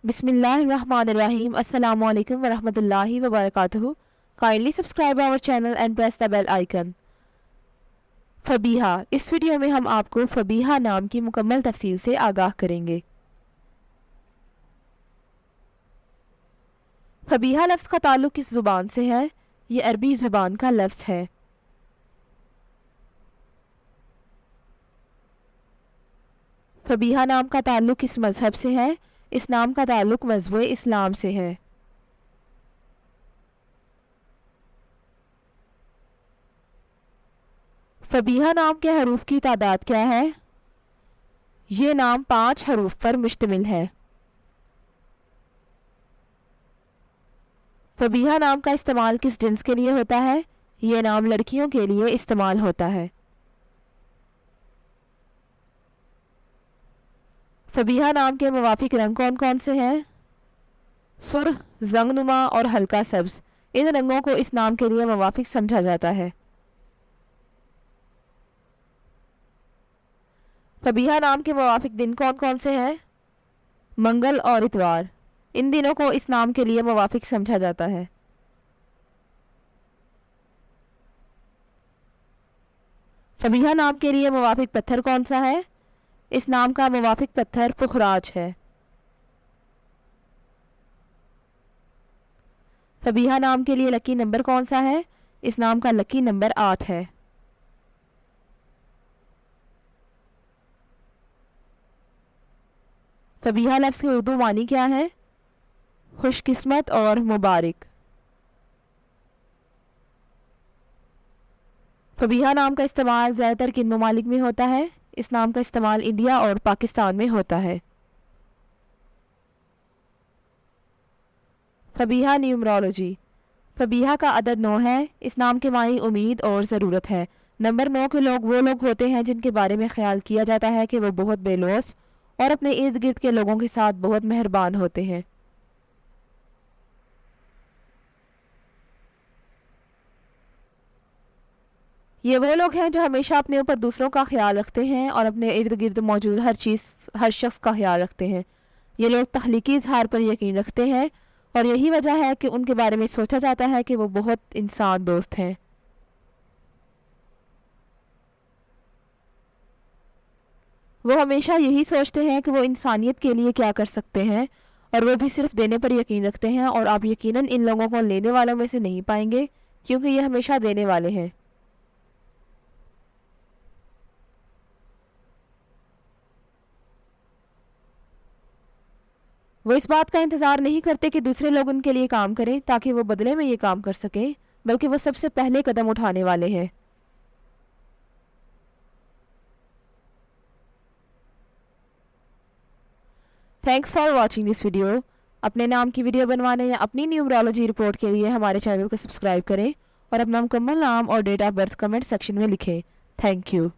بسم اللہ الرحمن الرحیم. السلام علیکم ورحمۃ اللہ وبرکاتہ. Kindly subscribe our channel and press the bell icon. فبیہا. اس ویڈیو میں ہم آپ کو فبیہا نام کی مکمل تفصیل سے آگاہ کریں گے. فبیہا لفظ کا تعلق کس زبان سے ہے؟ یہ عربی زبان کا لفظ ہے. فبیہا نام کا تعلق کس مذہب سے ہے؟ اس نام کا تعلق مذہب اسلام سے ہے. فبیہا نام کے حروف کی تعداد کیا ہے؟ یہ نام 5 حروف پر مشتمل ہے. فبیہا نام کا استعمال کس جنس کے لیے ہوتا ہے؟ یہ نام لڑکیوں کے لیے استعمال ہوتا ہے. فبیہا نام کے موافق رنگ کون کون سے ہیں؟ سرخ، زنگ نما اور ہلکا سبز. ان رنگوں کو اس نام کے لیے موافق سمجھا جاتا ہے. فبیہا نام کے موافق دن کون کون سے ہیں؟ منگل اور اتوار. ان دنوں کو اس نام کے لیے موافق سمجھا جاتا ہے. فبیہا نام کے لیے موافق پتھر کون سا ہے؟ اس نام کا موافق پتھر پخراج ہے. فبیہا نام کے لیے لکی نمبر کون سا ہے؟ اس نام کا لکی نمبر 8 ہے. فبیہا لفظ کے اردو معنی کیا ہے؟ خوش قسمت اور مبارک. فبیہا نام کا استعمال زیادہ تر کن ممالک میں ہوتا ہے؟ اس نام کا استعمال انڈیا اور پاکستان میں ہوتا ہے. فبیہا نیومرولوجی. فبیہا کا عدد 9 ہے. اس نام کے معنی امید اور ضرورت ہے. نمبر 9 کے لوگ وہ لوگ ہوتے ہیں جن کے بارے میں خیال کیا جاتا ہے کہ وہ بہت بے لوث اور اپنے ارد گرد کے لوگوں کے ساتھ بہت مہربان ہوتے ہیں. یہ وہ لوگ ہیں جو ہمیشہ اپنے اوپر دوسروں کا خیال رکھتے ہیں اور اپنے ارد گرد موجود ہر شخص کا خیال رکھتے ہیں. یہ لوگ تخلیقی اظہار پر یقین رکھتے ہیں اور یہی وجہ ہے کہ ان کے بارے میں سوچا جاتا ہے کہ وہ بہت انسان دوست ہیں. وہ ہمیشہ یہی سوچتے ہیں کہ وہ انسانیت کے لیے کیا کر سکتے ہیں اور وہ بھی صرف دینے پر یقین رکھتے ہیں اور آپ یقیناً ان لوگوں کو لینے والوں میں سے نہیں پائیں گے کیونکہ یہ ہمیشہ دینے والے ہیں. وہ اس بات کا انتظار نہیں کرتے کہ دوسرے لوگ ان کے لیے کام کریں تاکہ وہ بدلے میں یہ کام کر سکیں، بلکہ وہ سب سے پہلے قدم اٹھانے والے ہیں. Thanks for watching this video. اپنے نام کی ویڈیو بنوانے یا اپنی نیومرولوجی رپورٹ کے لیے ہمارے چینل کو سبسکرائب کریں اور اپنا مکمل نام اور date of birth comment section میں لکھیں. Thank you.